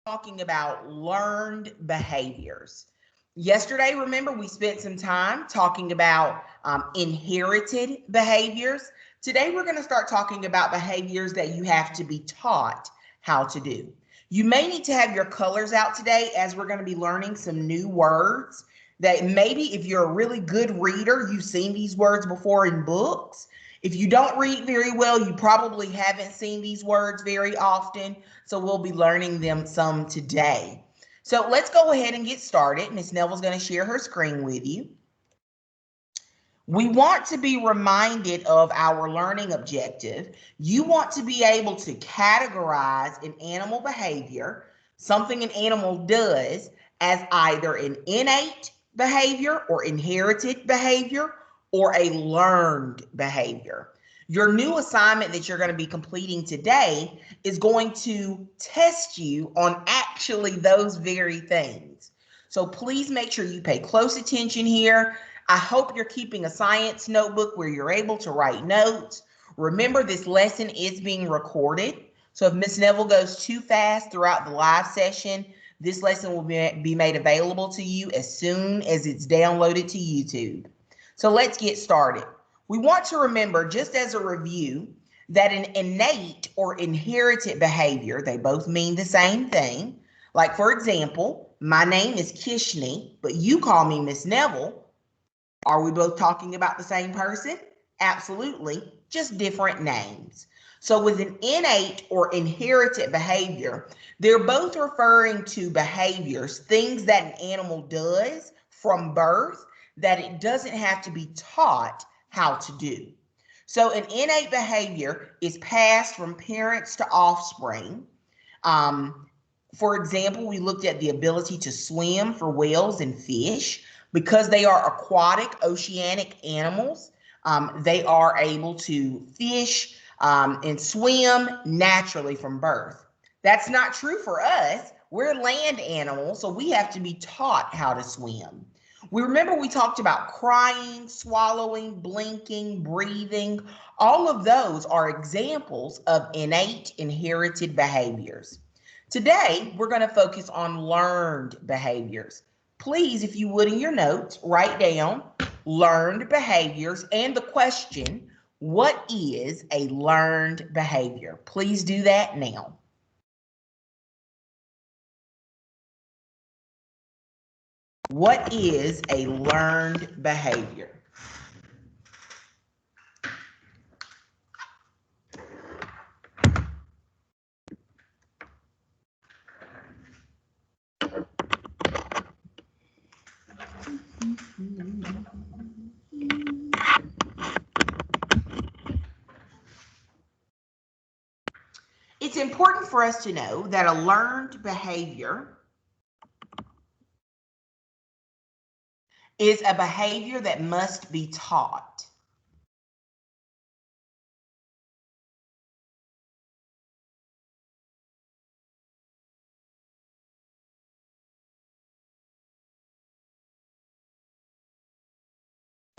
talking about learned behaviors. Yesterday, remember, we spent some time talking about inherited behaviors. Today, we're going to start talking about behaviors that you have to be taught how to do. You may need to have your colors out today as we're going to be learning some new words that maybe if you're a really good reader, you've seen these words before in books. If you don't read very well, you probably haven't seen these words very often. So we'll be learning them some today. So let's go ahead and get started. Miss Neville's going to share her screen with you. We want to be reminded of our learning objective. You want to be able to categorize an animal behavior, something an animal does, as either an innate behavior or inherited behavior or a learned behavior. Your new assignment that you're going to be completing today is going to test you on actually those very things. So please make sure you pay close attention here. I hope you're keeping a science notebook where you're able to write notes. Remember, this lesson is being recorded. So if Miss Neville goes too fast throughout the live session, this lesson will be made available to you as soon as it's downloaded to YouTube. So let's get started. We want to remember, just as a review, that an innate or inherited behavior, they both mean the same thing. Like, for example, my name is Kishni, but you call me Miss Neville. Are we both talking about the same person? Absolutely, just different names. So with an innate or inherited behavior, they're both referring to behaviors, things that an animal does from birth that it doesn't have to be taught how to do. So an innate behavior is passed from parents to offspring. For example, we looked at the ability to swim for whales and fish. Because they are aquatic, oceanic animals, they are able to fish and swim naturally from birth. That's not true for us. We're land animals, so we have to be taught how to swim. We talked about crying, swallowing, blinking, breathing. All of those are examples of innate, inherited behaviors. Today, we're going to focus on learned behaviors. Please, if you would, in your notes, write down learned behaviors and the question, what is a learned behavior? Please do that now. What is a learned behavior? It's important for us to know that a learned behavior is a behavior that must be taught.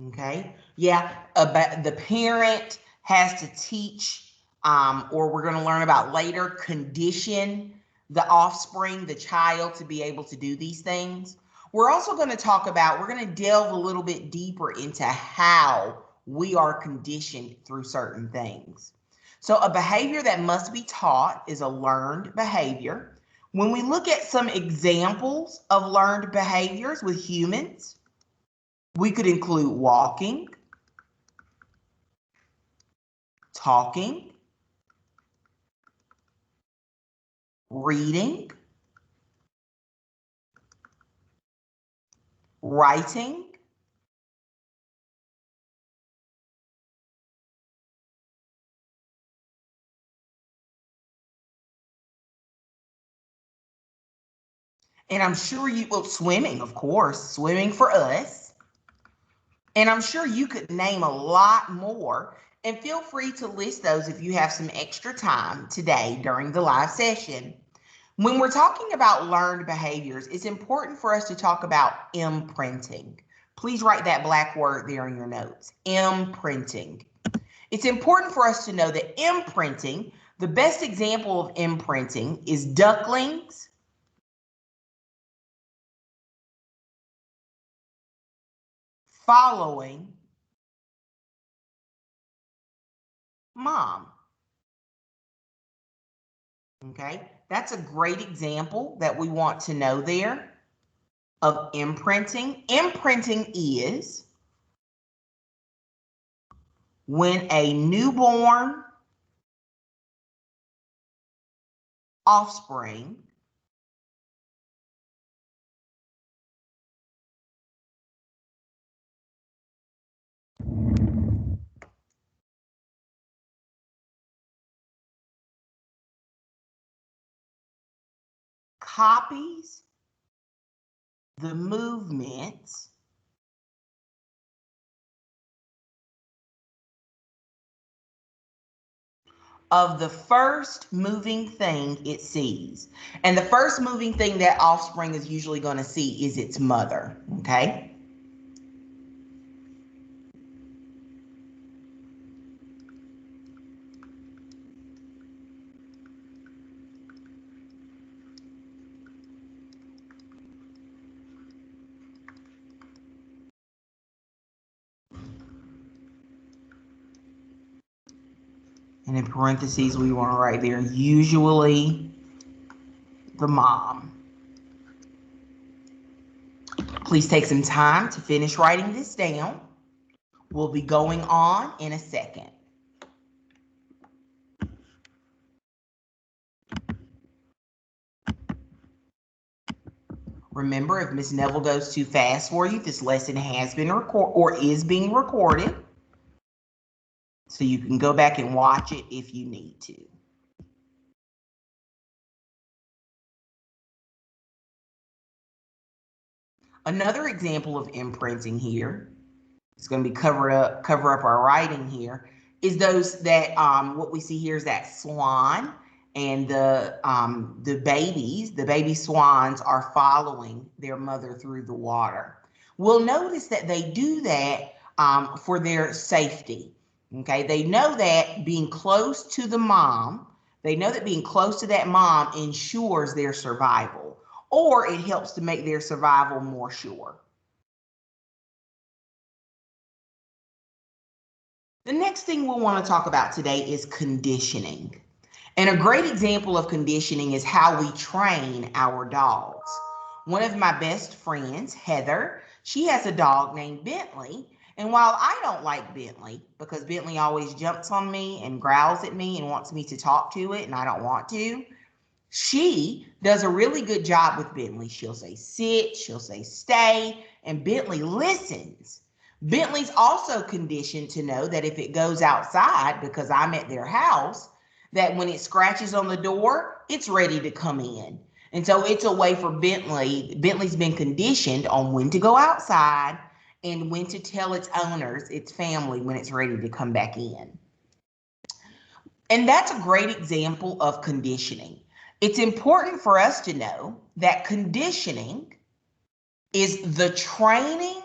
Okay, yeah, the parent has to teach, or we're going to learn about later, condition the offspring, the child, to be able to do these things. We're also going to talk about, we're going to delve a little bit deeper into how we are conditioned through certain things. So a behavior that must be taught is a learned behavior. When we look at some examples of learned behaviors with humans, we could include walking, talking, reading, writing, and I'm sure swimming, of course, swimming for us. And I'm sure you could name a lot more, and feel free to list those if you have some extra time today during the live session. When we're talking about learned behaviors, it's important for us to talk about imprinting. Please write that black word there in your notes, imprinting. It's important for us to know that imprinting, the best example of imprinting is ducklings, following mom. Okay, that's a great example that we want to know there of imprinting. Imprinting is when a newborn offspring copies the movements of the first moving thing it sees. And the first moving thing that offspring is usually going to see is its mother, okay? And in parentheses, we want to write there, usually the mom. Please take some time to finish writing this down. We'll be going on in a second. Remember, if Miss Neville goes too fast for you, this lesson has been recorded or is being recorded. So you can go back and watch it if you need to. Another example of imprinting here, it's going to be cover up our writing here, is those that what we see here is that swan and the baby swans are following their mother through the water. We'll notice that they do that for their safety. Okay, they know that being close to the mom, they know that being close to that mom ensures their survival, or it helps to make their survival more sure. The next thing we'll want to talk about today is conditioning. And a great example of conditioning is how we train our dogs. One of my best friends, Heather, she has a dog named Bentley. And while I don't like Bentley, because Bentley always jumps on me and growls at me and wants me to talk to it, and I don't want to, she does a really good job with Bentley. She'll say sit, she'll say stay, and Bentley listens. Bentley's also conditioned to know that if it goes outside, because I'm at their house, that when it scratches on the door, it's ready to come in. And so it's a way for Bentley. Bentley's been conditioned on when to go outside and when to tell its owners, its family, when it's ready to come back in. And that's a great example of conditioning. It's important for us to know that conditioning is the training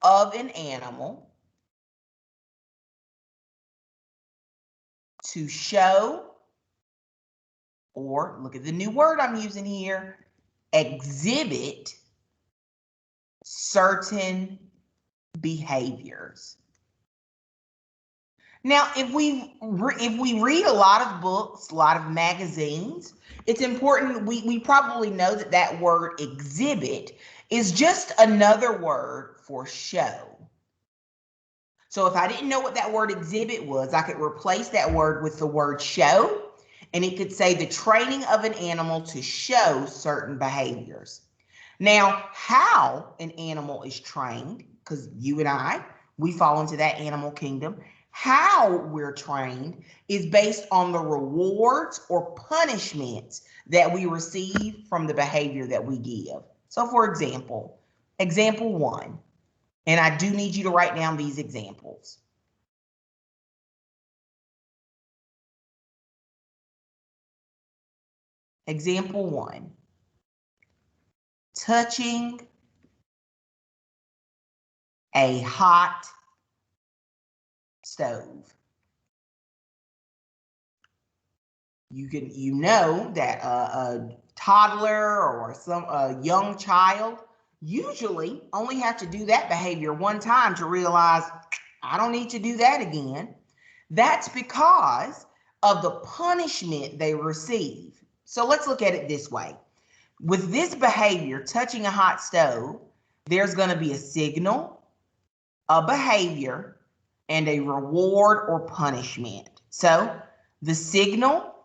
of an animal to show, or look at the new word I'm using here, exhibit certain behaviors. Now, if we read a lot of books, a lot of magazines, it's important, we probably know that that word exhibit is just another word for show. So if I didn't know what that word exhibit was, I could replace that word with the word show, and it could say the training of an animal to show certain behaviors. Now, how an animal is trained, because you and I, we fall into that animal kingdom, how we're trained is based on the rewards or punishments that we receive from the behavior that we give. So for example, example 1, and I do need you to write down these examples. Example 1, touching a hot stove. You know that toddler or a young child usually only have to do that behavior one time to realize, I don't need to do that again. That's because of the punishment they receive. So let's look at it this way. With this behavior, touching a hot stove, there's going to be a signal, a behavior, and a reward or punishment. So the signal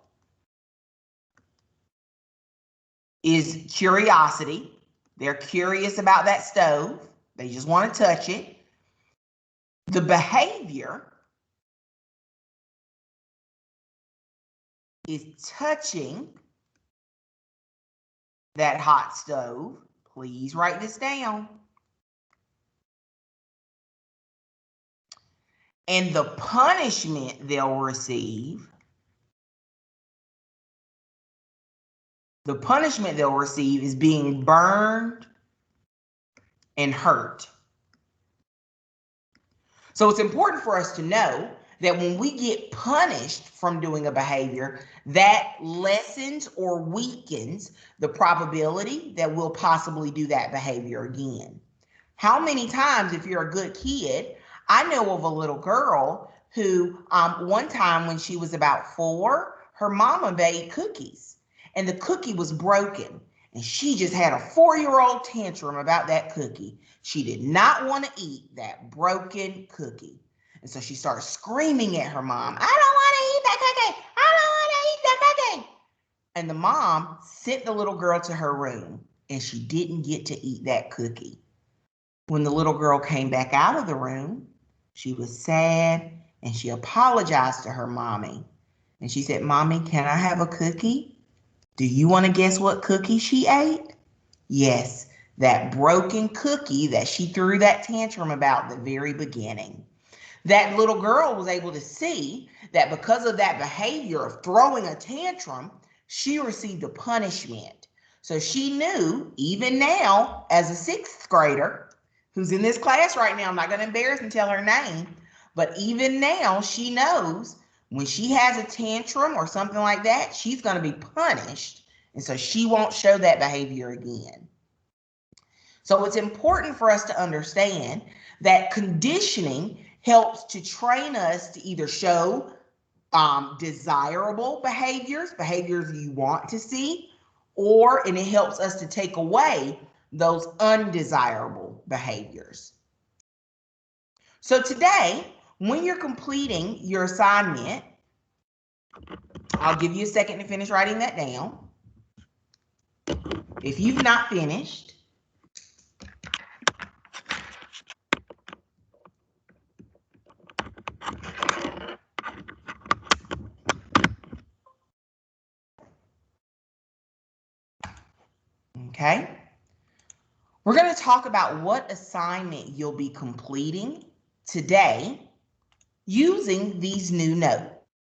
is curiosity. They're curious about that stove. They just want to touch it. The behavior is touching that hot stove. Please write this down. And the punishment they'll receive, is being burned and hurt. So it's important for us to know that when we get punished from doing a behavior, that lessens or weakens the probability that we'll possibly do that behavior again. How many times, if you're a good kid, I know of a little girl who one time when she was about 4, her mama made cookies and the cookie was broken. And she just had a 4-year-old tantrum about that cookie. She did not want to eat that broken cookie. And so she started screaming at her mom, I don't want to eat that cookie. I don't want to eat that cookie. And the mom sent the little girl to her room and she didn't get to eat that cookie. When the little girl came back out of the room, she was sad and she apologized to her mommy. And she said, Mommy, can I have a cookie? Do you want to guess what cookie she ate? Yes, that broken cookie that she threw that tantrum about at the very beginning. That little girl was able to see that because of that behavior of throwing a tantrum, she received a punishment. So she knew, even now, as a 6th grader, who's in this class right now, I'm not going to embarrass and tell her name, but even now she knows when she has a tantrum or something like that, she's going to be punished. And so she won't show that behavior again. So it's important for us to understand that conditioning helps to train us to either show desirable behaviors you want to see, and it helps us to take away those undesirable behaviors. So today, when you're completing your assignment, I'll give you a second to finish writing that down. If you've not finished, okay, we're going to talk about what assignment you'll be completing today using these new notes.